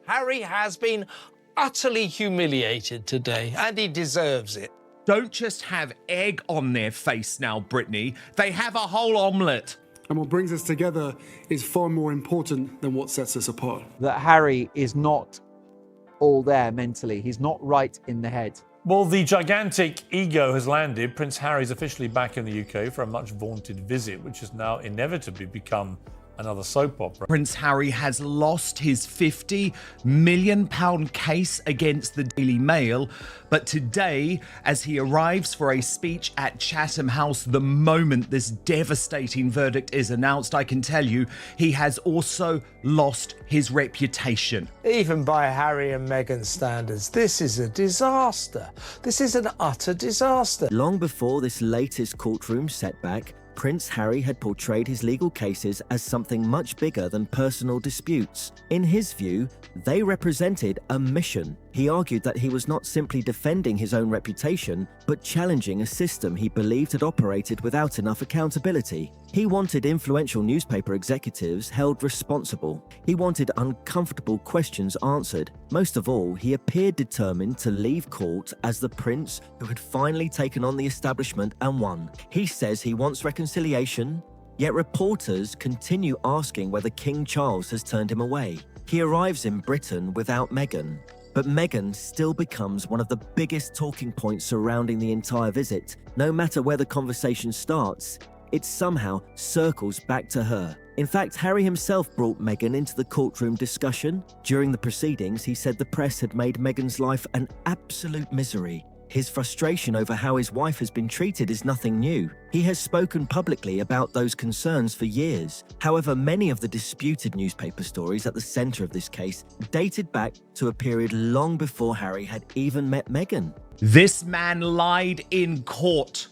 Harry has been utterly humiliated today, and he deserves it. Don't just have egg on their face now, Brittany. They have a whole omelette. And what brings us together is far more important than what sets us apart. That Harry is not all there mentally. He's not right in the head. Well, the gigantic ego has landed. Prince Harry's officially back in the UK for a much vaunted visit, which has now inevitably become another soap opera. Prince Harry has lost his £50 million case against the Daily Mail, but today, as he arrives for a speech at Chatham House, the moment this devastating verdict is announced, I can tell you, he has also lost his reputation. Even by Harry and Meghan standards, this is a disaster. This is an utter disaster. Long before this latest courtroom setback, Prince Harry had portrayed his legal cases as something much bigger than personal disputes. In his view, they represented a mission. He argued that he was not simply defending his own reputation, but challenging a system he believed had operated without enough accountability. He wanted influential newspaper executives held responsible. He wanted uncomfortable questions answered. Most of all, he appeared determined to leave court as the prince who had finally taken on the establishment and won. He says he wants reconciliation, yet reporters continue asking whether King Charles has turned him away. He arrives in Britain without Meghan, but Meghan still becomes one of the biggest talking points surrounding the entire visit. No matter where the conversation starts, it somehow circles back to her. In fact, Harry himself brought Meghan into the courtroom discussion. During the proceedings, he said the press had made Meghan's life an absolute misery. His frustration over how his wife has been treated is nothing new. He has spoken publicly about those concerns for years. However, many of the disputed newspaper stories at the centre of this case dated back to a period long before Harry had even met Meghan. This man lied in court.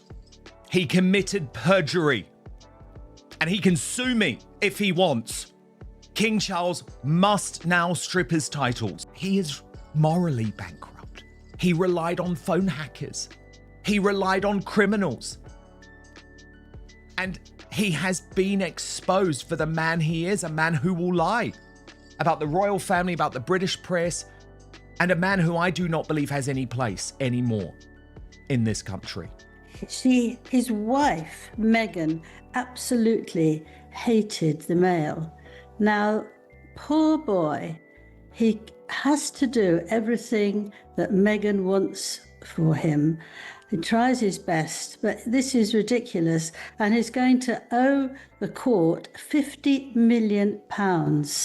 He committed perjury. And he can sue me if he wants. King Charles must now strip his titles. He is morally bankrupt. He relied on phone hackers. He relied on criminals. And he has been exposed for the man he is, a man who will lie about the royal family, about the British press, and a man who I do not believe has any place anymore in this country. His wife, Meghan, absolutely hated the Mail. Now, poor boy, he has to do everything that Meghan wants for him. He tries his best, but this is ridiculous, and he's going to owe the court £50 million.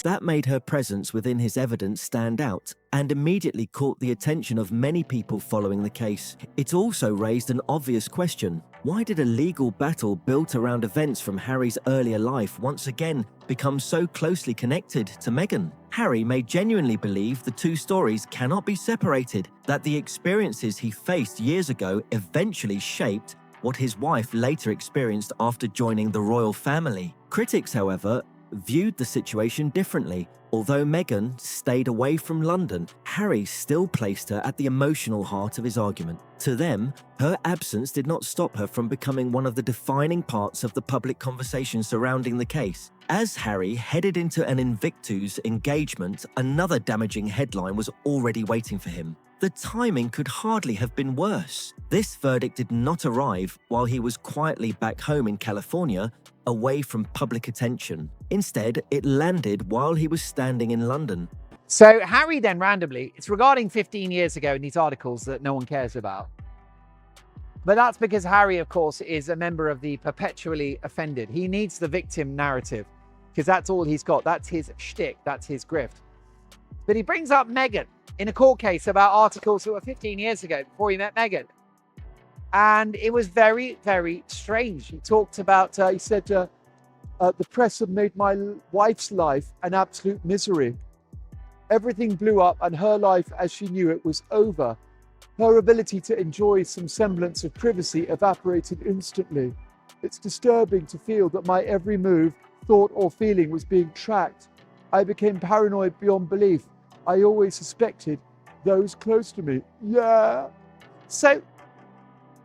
That made her presence within his evidence stand out and immediately caught the attention of many people following the case. It also raised an obvious question. Why did a legal battle built around events from Harry's earlier life once again become so closely connected to Meghan? Harry may genuinely believe the two stories cannot be separated, that the experiences he faced years ago eventually shaped what his wife later experienced after joining the royal family. Critics, however, viewed the situation differently. Although Meghan stayed away from London, Harry still placed her at the emotional heart of his argument. To them, her absence did not stop her from becoming one of the defining parts of the public conversation surrounding the case. As Harry headed into an Invictus engagement, another damaging headline was already waiting for him. The timing could hardly have been worse. This verdict did not arrive while he was quietly back home in California, away from public attention. Instead, it landed while he was standing in London. So Harry then randomly, it's regarding 15 years ago in these articles that no one cares about. But that's because Harry, of course, is a member of the perpetually offended. He needs the victim narrative because that's all he's got. That's his shtick. That's his grift. But he brings up Meghan in a court case about articles that were 15 years ago before he met Meghan. And it was very, very strange. He talked about, he said, the press had made my wife's life an absolute misery. Everything blew up and her life as she knew it was over. Her ability to enjoy some semblance of privacy evaporated instantly. It's disturbing to feel that my every move, thought or feeling was being tracked. I became paranoid beyond belief. I always suspected those close to me. Yeah. So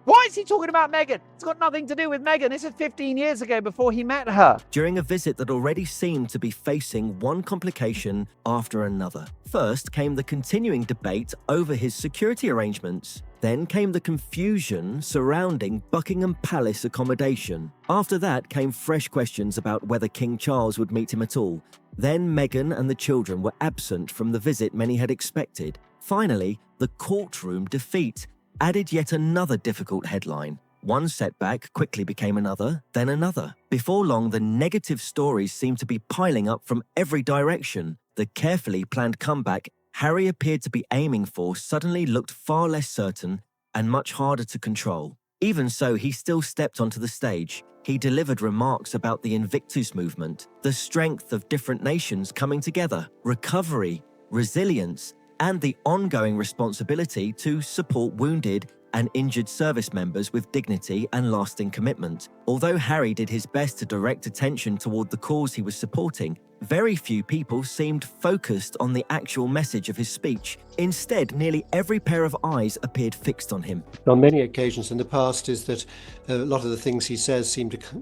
Why is he talking about Meghan? It's got nothing to do with Meghan. This is 15 years ago before he met her. During a visit that already seemed to be facing one complication after another. First came the continuing debate over his security arrangements. Then came the confusion surrounding Buckingham Palace accommodation. After that came fresh questions about whether King Charles would meet him at all. Then Meghan and the children were absent from the visit many had expected. Finally, the courtroom defeat added yet another difficult headline. One setback quickly became another, then another. Before long, the negative stories seemed to be piling up from every direction. The carefully planned comeback Harry appeared to be aiming for suddenly looked far less certain and much harder to control. Even so, he still stepped onto the stage. He delivered remarks about the Invictus movement, the strength of different nations coming together, recovery, resilience, and the ongoing responsibility to support wounded and injured service members with dignity and lasting commitment. Although Harry did his best to direct attention toward the cause he was supporting, very few people seemed focused on the actual message of his speech. Instead, nearly every pair of eyes appeared fixed on him. On many occasions in the past is that a lot of the things he says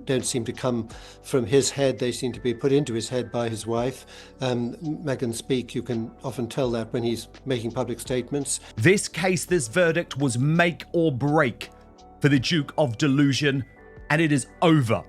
don't seem to come from his head. They seem to be put into his head by his wife. Meghan speak, you can often tell that when he's making public statements. This case, this verdict was make or break for the Duke of Delusion, and it is over.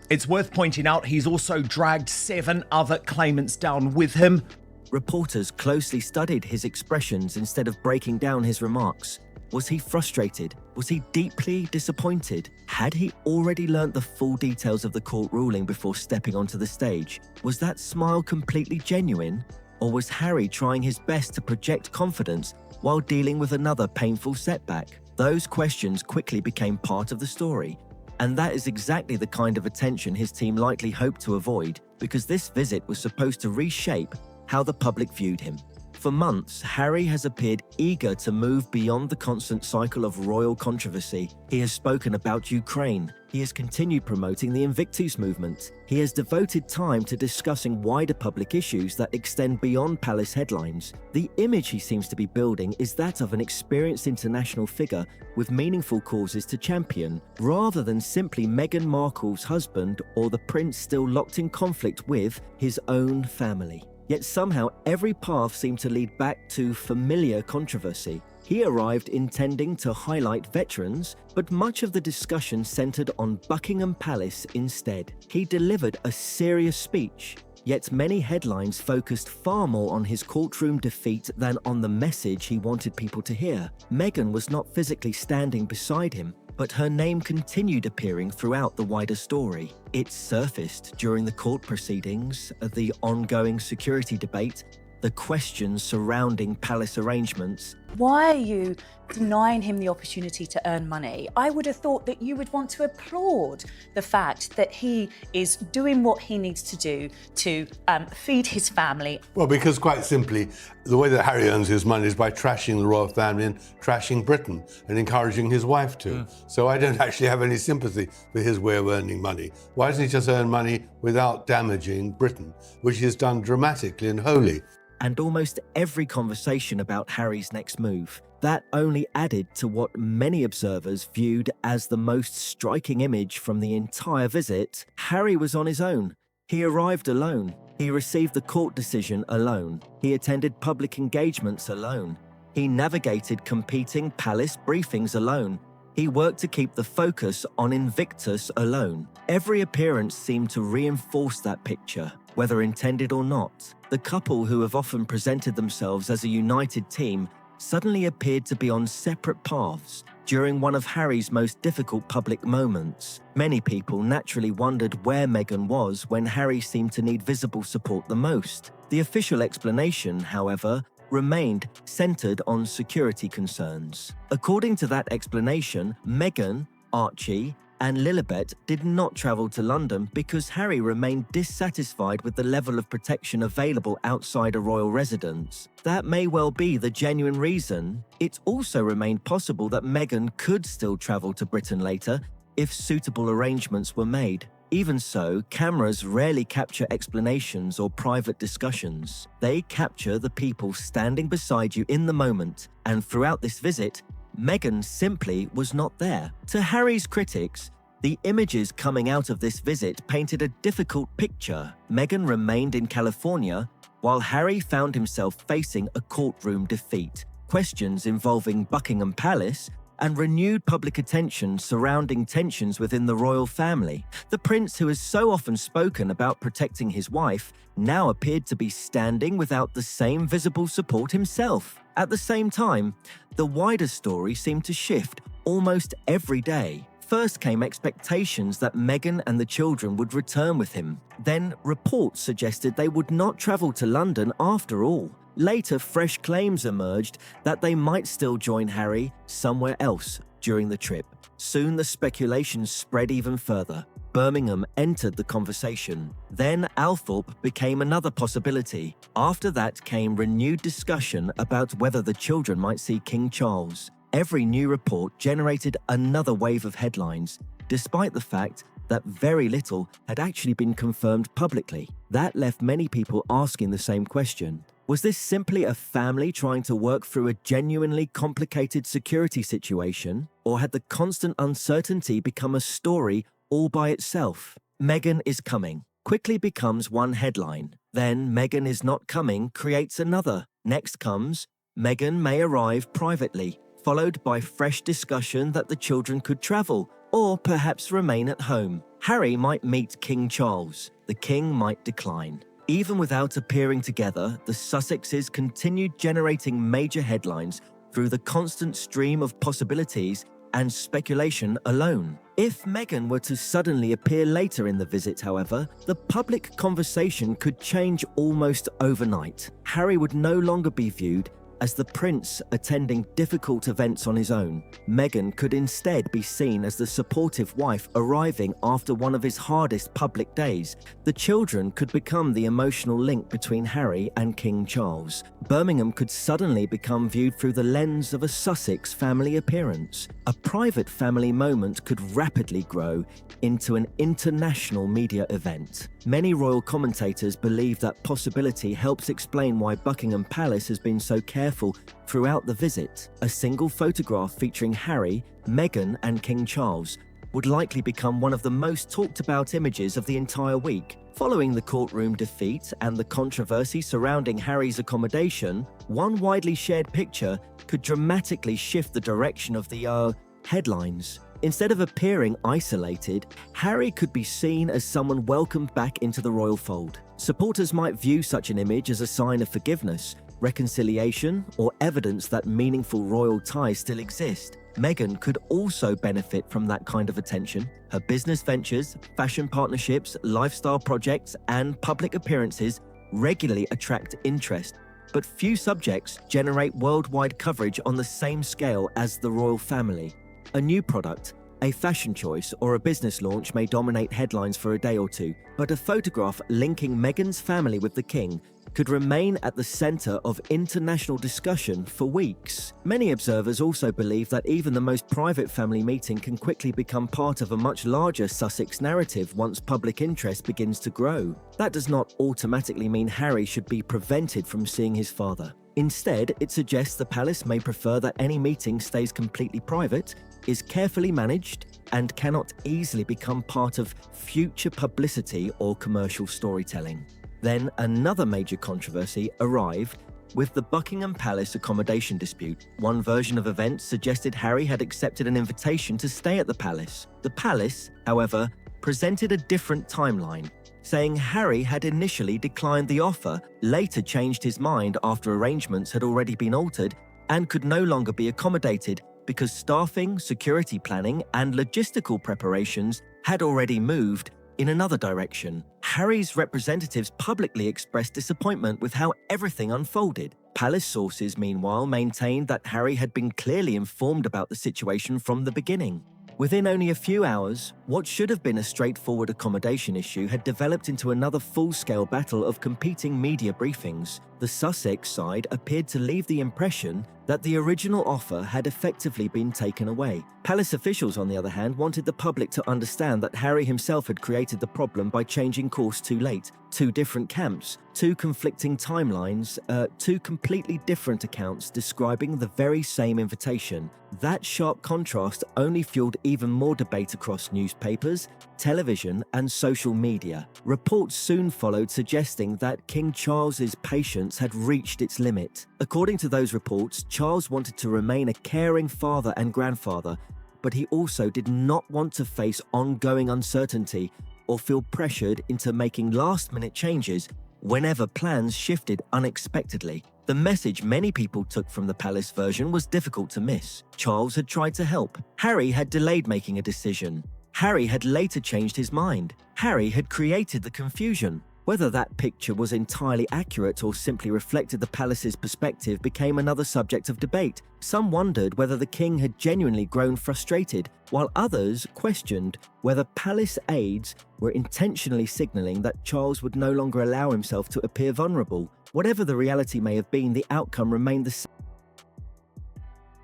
It's worth pointing out he's also dragged 7 other claimants down with him. Reporters closely studied his expressions instead of breaking down his remarks. Was he frustrated? Was he deeply disappointed? Had he already learnt the full details of the court ruling before stepping onto the stage? Was that smile completely genuine? Or was Harry trying his best to project confidence while dealing with another painful setback? Those questions quickly became part of the story. And that is exactly the kind of attention his team likely hoped to avoid, because this visit was supposed to reshape how the public viewed him. For months, Harry has appeared eager to move beyond the constant cycle of royal controversy. He has spoken about Ukraine. He has continued promoting the Invictus movement. He has devoted time to discussing wider public issues that extend beyond palace headlines. The image he seems to be building is that of an experienced international figure with meaningful causes to champion, rather than simply Meghan Markle's husband or the prince still locked in conflict with his own family. Yet somehow every path seemed to lead back to familiar controversy. He arrived intending to highlight veterans, but much of the discussion centered on Buckingham Palace instead. He delivered a serious speech, yet many headlines focused far more on his courtroom defeat than on the message he wanted people to hear. Meghan was not physically standing beside him, but her name continued appearing throughout the wider story. It surfaced during the court proceedings, the ongoing security debate, the questions surrounding palace arrangements. Why are you denying him the opportunity to earn money? I would have thought that you would want to applaud the fact that he is doing what he needs to do to feed his family. Well, because quite simply, the way that Harry earns his money is by trashing the royal family and trashing Britain and encouraging his wife to. So I don't actually have any sympathy for his way of earning money. Why doesn't he just earn money without damaging Britain, which he has done dramatically and wholly? And almost every conversation about Harry's next move. That only added to what many observers viewed as the most striking image from the entire visit. Harry was on his own. He arrived alone. He received the court decision alone. He attended public engagements alone. He navigated competing palace briefings alone. He worked to keep the focus on Invictus alone. Every appearance seemed to reinforce that picture, whether intended or not. The couple, who have often presented themselves as a united team, suddenly appeared to be on separate paths during one of Harry's most difficult public moments. Many people naturally wondered where Meghan was when Harry seemed to need visible support the most. The official explanation, however, remained centered on security concerns. According to that explanation, Meghan, Archie, and Lilibet did not travel to London because Harry remained dissatisfied with the level of protection available outside a royal residence. That may well be the genuine reason. It also remained possible that Meghan could still travel to Britain later if suitable arrangements were made. Even so, cameras rarely capture explanations or private discussions. They capture the people standing beside you in the moment, and throughout this visit, Meghan simply was not there. To Harry's critics, the images coming out of this visit painted a difficult picture. Meghan remained in California, while Harry found himself facing a courtroom defeat, questions involving Buckingham Palace, and renewed public attention surrounding tensions within the royal family. The prince, who has so often spoken about protecting his wife, now appeared to be standing without the same visible support himself. At the same time, the wider story seemed to shift almost every day. First came expectations that Meghan and the children would return with him. Then reports suggested they would not travel to London after all. Later, fresh claims emerged that they might still join Harry somewhere else during the trip. Soon the speculation spread even further. Birmingham entered the conversation. Then Althorp became another possibility. After that came renewed discussion about whether the children might see King Charles. Every new report generated another wave of headlines, despite the fact that very little had actually been confirmed publicly. That left many people asking the same question. Was this simply a family trying to work through a genuinely complicated security situation, or had the constant uncertainty become a story all by itself? Meghan is coming quickly becomes one headline. Then Meghan is not coming creates another. Next comes Meghan may arrive privately, followed by fresh discussion that the children could travel or perhaps remain at home. Harry might meet King Charles. The king might decline. Even without appearing together, the Sussexes continued generating major headlines through the constant stream of possibilities and speculation alone. If Meghan were to suddenly appear later in the visit, however, the public conversation could change almost overnight. Harry would no longer be viewed as the prince attending difficult events on his own. Meghan could instead be seen as the supportive wife arriving after one of his hardest public days. The children could become the emotional link between Harry and King Charles. Birmingham could suddenly become viewed through the lens of a Sussex family appearance. A private family moment could rapidly grow into an international media event. Many royal commentators believe that possibility helps explain why Buckingham Palace has been so careful throughout the visit. A single photograph featuring Harry, Meghan, and King Charles would likely become one of the most talked about images of the entire week. Following the courtroom defeat and the controversy surrounding Harry's accommodation, one widely shared picture could dramatically shift the direction of the headlines. Instead of appearing isolated, Harry could be seen as someone welcomed back into the royal fold. Supporters might view such an image as a sign of forgiveness, reconciliation, or evidence that meaningful royal ties still exist. Meghan could also benefit from that kind of attention. Her business ventures, fashion partnerships, lifestyle projects, and public appearances regularly attract interest, but few subjects generate worldwide coverage on the same scale as the royal family. A new product, a fashion choice, or a business launch may dominate headlines for a day or two, but a photograph linking Meghan's family with the king could remain at the center of international discussion for weeks. Many observers also believe that even the most private family meeting can quickly become part of a much larger Sussex narrative once public interest begins to grow. That does not automatically mean Harry should be prevented from seeing his father. Instead, it suggests the palace may prefer that any meeting stays completely private, is carefully managed, and cannot easily become part of future publicity or commercial storytelling. Then another major controversy arrived with the Buckingham Palace accommodation dispute. One version of events suggested Harry had accepted an invitation to stay at the palace. The palace, however, presented a different timeline, saying Harry had initially declined the offer, later changed his mind after arrangements had already been altered, and could no longer be accommodated because staffing, security planning, and logistical preparations had already moved in another direction. Harry's representatives publicly expressed disappointment with how everything unfolded. Palace sources, meanwhile, maintained that Harry had been clearly informed about the situation from the beginning. Within only a few hours, what should have been a straightforward accommodation issue had developed into another full-scale battle of competing media briefings. The Sussex side appeared to leave the impression that the original offer had effectively been taken away. Palace officials, on the other hand, wanted the public to understand that Harry himself had created the problem by changing course too late. Two different camps, two conflicting timelines, two completely different accounts describing the very same invitation. That sharp contrast only fueled even more debate across newspapers, television, and social media. Reports soon followed suggesting that King Charles's patience had reached its limit. According to those reports, Charles wanted to remain a caring father and grandfather, but he also did not want to face ongoing uncertainty or feel pressured into making last-minute changes whenever plans shifted unexpectedly. The message many people took from the palace version was difficult to miss. Charles had tried to help. Harry had delayed making a decision. Harry had later changed his mind. Harry had created the confusion. Whether that picture was entirely accurate or simply reflected the palace's perspective became another subject of debate. Some wondered whether the king had genuinely grown frustrated, while others questioned whether palace aides were intentionally signalling that Charles would no longer allow himself to appear vulnerable. Whatever the reality may have been, the outcome remained the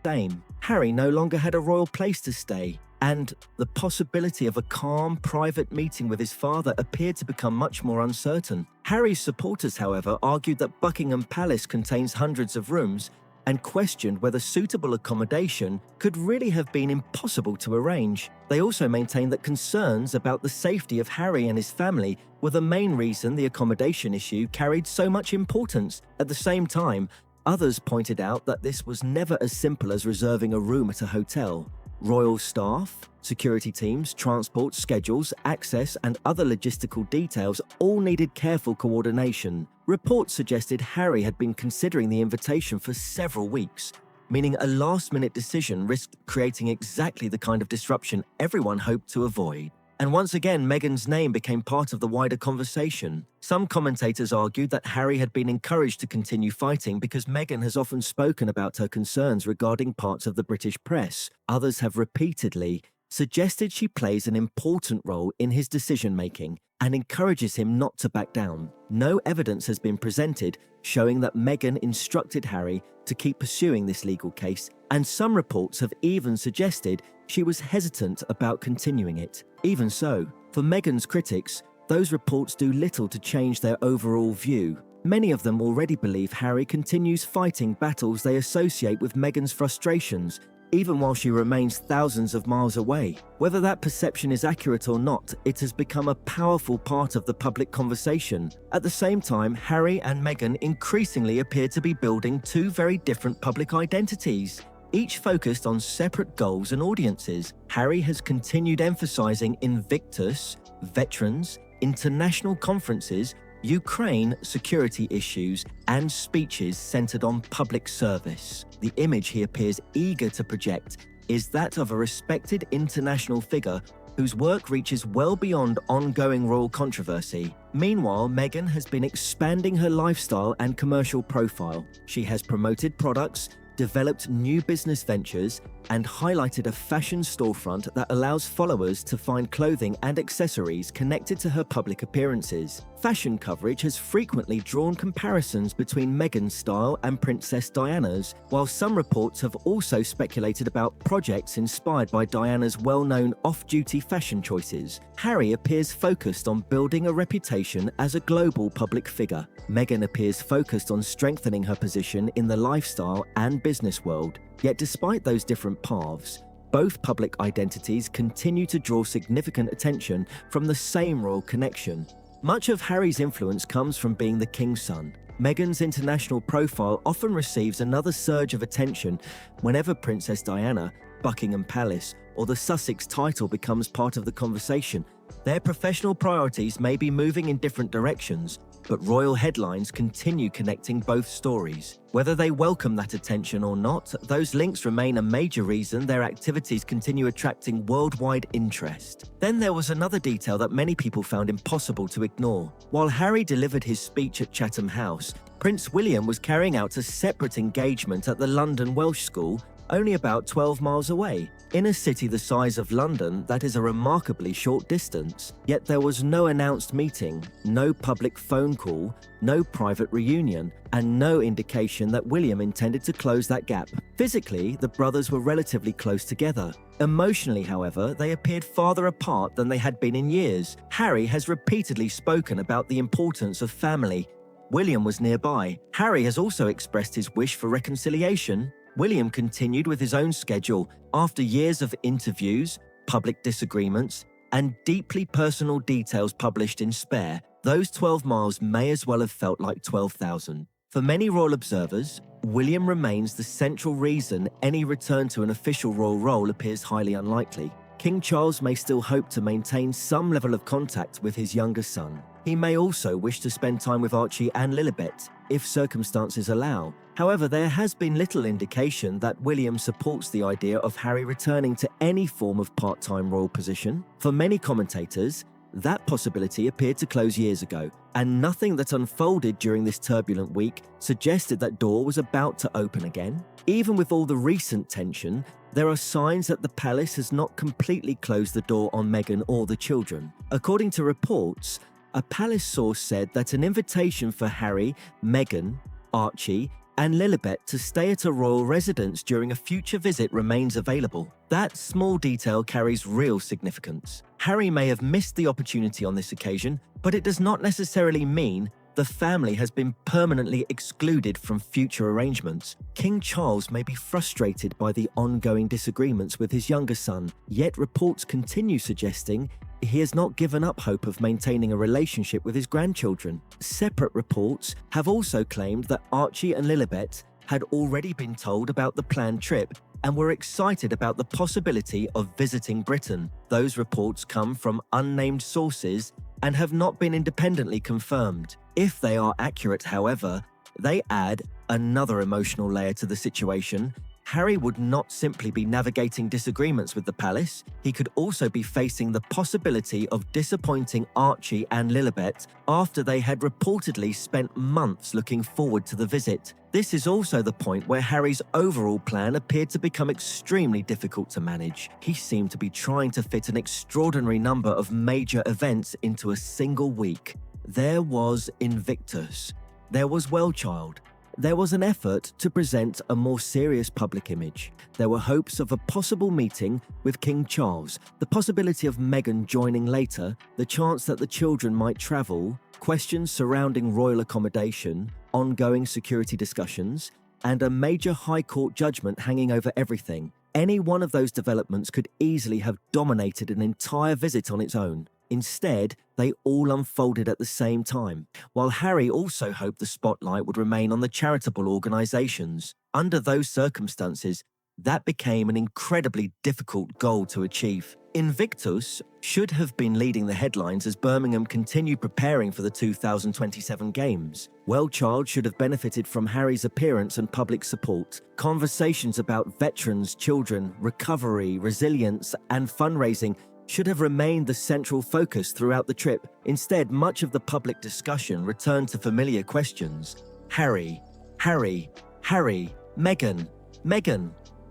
same. Harry no longer had a royal place to stay, and the possibility of a calm, private meeting with his father appeared to become much more uncertain. Harry's supporters, however, argued that Buckingham Palace contains hundreds of rooms and questioned whether suitable accommodation could really have been impossible to arrange. They also maintained that concerns about the safety of Harry and his family were the main reason the accommodation issue carried so much importance. At the same time, others pointed out that this was never as simple as reserving a room at a hotel. Royal staff, security teams, transport schedules, access, and other logistical details all needed careful coordination. Reports suggested Harry had been considering the invitation for several weeks, meaning a last-minute decision risked creating exactly the kind of disruption everyone hoped to avoid. And once again, Meghan's name became part of the wider conversation. Some commentators argued that Harry had been encouraged to continue fighting because Meghan has often spoken about her concerns regarding parts of the British press. Others have repeatedly suggested she plays an important role in his decision-making and encourages him not to back down. No evidence has been presented showing that Meghan instructed Harry to keep pursuing this legal case, and some reports have even suggested she was hesitant about continuing it. Even so, for Meghan's critics, those reports do little to change their overall view. Many of them already believe Harry continues fighting battles they associate with Meghan's frustrations, even while she remains thousands of miles away. Whether that perception is accurate or not, it has become a powerful part of the public conversation. At the same time, Harry and Meghan increasingly appear to be building two very different public identities, each focused on separate goals and audiences. Harry has continued emphasizing Invictus, veterans, international conferences, Ukraine security issues, and speeches centered on public service. The image he appears eager to project is that of a respected international figure whose work reaches well beyond ongoing royal controversy. Meanwhile, Meghan has been expanding her lifestyle and commercial profile. She has promoted products, developed new business ventures, and highlighted a fashion storefront that allows followers to find clothing and accessories connected to her public appearances. Fashion coverage has frequently drawn comparisons between Meghan's style and Princess Diana's, while some reports have also speculated about projects inspired by Diana's well-known off-duty fashion choices. Harry appears focused on building a reputation as a global public figure. Meghan appears focused on strengthening her position in the lifestyle and business world. Yet despite those different paths, both public identities continue to draw significant attention from the same royal connection. Much of Harry's influence comes from being the king's son. Meghan's international profile often receives another surge of attention whenever Princess Diana, Buckingham Palace, or the Sussex title becomes part of the conversation. Their professional priorities may be moving in different directions, but royal headlines continue connecting both stories. Whether they welcome that attention or not, those links remain a major reason their activities continue attracting worldwide interest. Then there was another detail that many people found impossible to ignore. While Harry delivered his speech at Chatham House, Prince William was carrying out a separate engagement at the London Welsh School only about 12 miles away. In a city the size of London, that is a remarkably short distance. Yet there was no announced meeting, no public phone call, no private reunion, and no indication that William intended to close that gap. Physically, the brothers were relatively close together. Emotionally, however, they appeared farther apart than they had been in years. Harry has repeatedly spoken about the importance of family. William was nearby. Harry has also expressed his wish for reconciliation. William continued with his own schedule after years of interviews, public disagreements, and deeply personal details published in Spare. Those 12 miles may as well have felt like 12,000. For many royal observers, William remains the central reason any return to an official royal role appears highly unlikely. King Charles may still hope to maintain some level of contact with his younger son. He may also wish to spend time with Archie and Lilibet, if circumstances allow. However, there has been little indication that William supports the idea of Harry returning to any form of part-time royal position. For many commentators, that possibility appeared to close years ago, and nothing that unfolded during this turbulent week suggested that door was about to open again. Even with all the recent tension, there are signs that the palace has not completely closed the door on Meghan or the children. According to reports, a palace source said that an invitation for Harry, Meghan, Archie, and Lilibet to stay at a royal residence during a future visit remains available. That small detail carries real significance. Harry may have missed the opportunity on this occasion, but it does not necessarily mean the family has been permanently excluded from future arrangements. King Charles may be frustrated by the ongoing disagreements with his younger son, yet reports continue suggesting he has not given up hope of maintaining a relationship with his grandchildren. Separate reports have also claimed that Archie and Lilibet had already been told about the planned trip and were excited about the possibility of visiting Britain. Those reports come from unnamed sources and have not been independently confirmed. If they are accurate, however, they add another emotional layer to the situation. Harry would not simply be navigating disagreements with the palace, he could also be facing the possibility of disappointing Archie and Lilibet after they had reportedly spent months looking forward to the visit. This is also the point where Harry's overall plan appeared to become extremely difficult to manage. He seemed to be trying to fit an extraordinary number of major events into a single week. There was Invictus. There was Wellchild. There was an effort to present a more serious public image. There were hopes of a possible meeting with King Charles, the possibility of Meghan joining later, the chance that the children might travel, questions surrounding royal accommodation, ongoing security discussions, and a major High Court judgment hanging over everything. Any one of those developments could easily have dominated an entire visit on its own. Instead, they all unfolded at the same time, while Harry also hoped the spotlight would remain on the charitable organisations. Under those circumstances, that became an incredibly difficult goal to achieve. Invictus should have been leading the headlines as Birmingham continued preparing for the 2027 Games. Wellchild should have benefited from Harry's appearance and public support. Conversations about veterans, children, recovery, resilience, and fundraising should have remained the central focus throughout the trip. Instead, much of the public discussion returned to familiar questions. Harry, Meghan,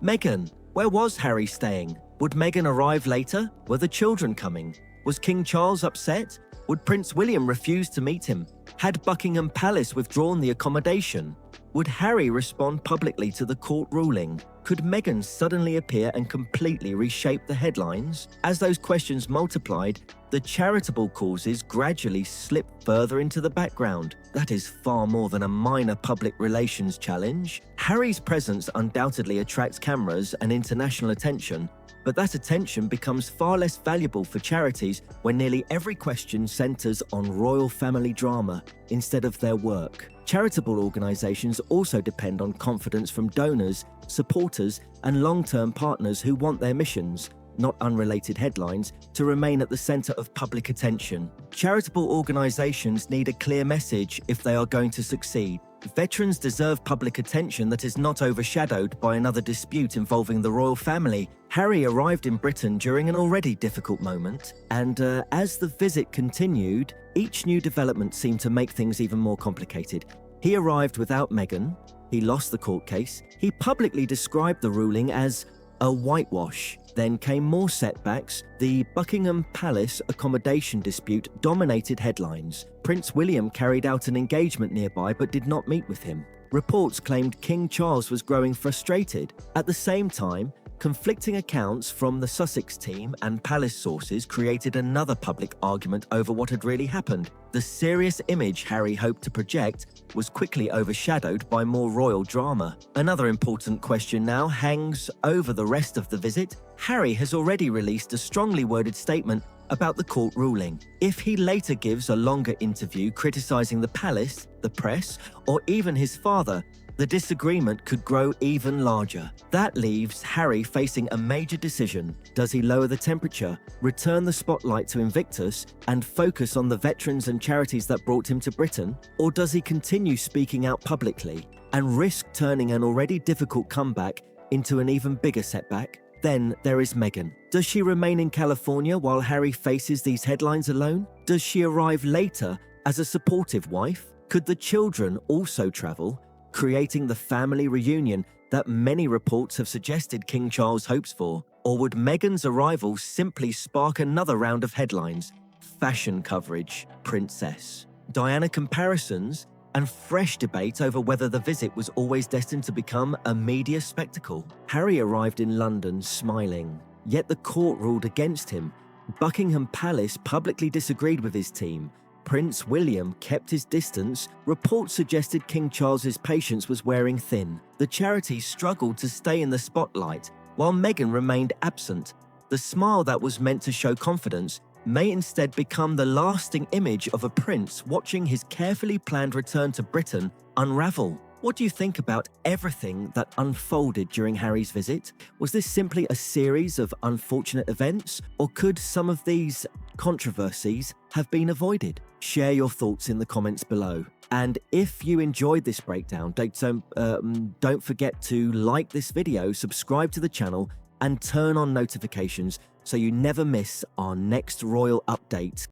Meghan. Where was Harry staying? Would Meghan arrive later? Were the children coming? Was King Charles upset? Would Prince William refuse to meet him? Had Buckingham Palace withdrawn the accommodation? Would Harry respond publicly to the court ruling? Could Meghan suddenly appear and completely reshape the headlines? As those questions multiplied, the charitable causes gradually slipped further into the background. That is far more than a minor public relations challenge. Harry's presence undoubtedly attracts cameras and international attention, but that attention becomes far less valuable for charities when nearly every question centers on royal family drama instead of their work. Charitable organisations also depend on confidence from donors, supporters, and long-term partners who want their missions, not unrelated headlines, to remain at the centre of public attention. Charitable organisations need a clear message if they are going to succeed. Veterans deserve public attention that is not overshadowed by another dispute involving the royal family. Harry arrived in Britain during an already difficult moment, and as the visit continued, each new development seemed to make things even more complicated. He arrived without Meghan, He lost the court case. He publicly described the ruling as a whitewash. Then came more setbacks. The Buckingham Palace accommodation dispute dominated headlines. Prince William carried out an engagement nearby but did not meet with him. Reports claimed King Charles was growing frustrated. At the same time, conflicting accounts from the Sussex team and palace sources created another public argument over what had really happened. The serious image Harry hoped to project was quickly overshadowed by more royal drama. Another important question now hangs over the rest of the visit. Harry has already released a strongly worded statement about the court ruling. If he later gives a longer interview criticizing the palace, the press, or even his father, the disagreement could grow even larger. That leaves Harry facing a major decision. Does he lower the temperature, return the spotlight to Invictus, and focus on the veterans and charities that brought him to Britain? Or does he continue speaking out publicly and risk turning an already difficult comeback into an even bigger setback? Then there is Meghan. Does she remain in California while Harry faces these headlines alone? Does she arrive later as a supportive wife? Could the children also travel, creating the family reunion that many reports have suggested King Charles hopes for? Or would Meghan's arrival simply spark another round of headlines, fashion coverage, princess, Diana comparisons, and fresh debate over whether the visit was always destined to become a media spectacle? Harry arrived in London smiling, yet the court ruled against him. Buckingham Palace publicly disagreed with his team. Prince William kept his distance. Reports suggested King Charles's patience was wearing thin. The charities struggled to stay in the spotlight, while Meghan remained absent. The smile that was meant to show confidence may instead become the lasting image of a prince watching his carefully planned return to Britain unravel. What do you think about everything that unfolded during Harry's visit? Was this simply a series of unfortunate events, or could some of these controversies have been avoided? Share your thoughts in the comments below. And if you enjoyed this breakdown, don't forget to like this video, subscribe to the channel, and turn on notifications so you never miss our next royal update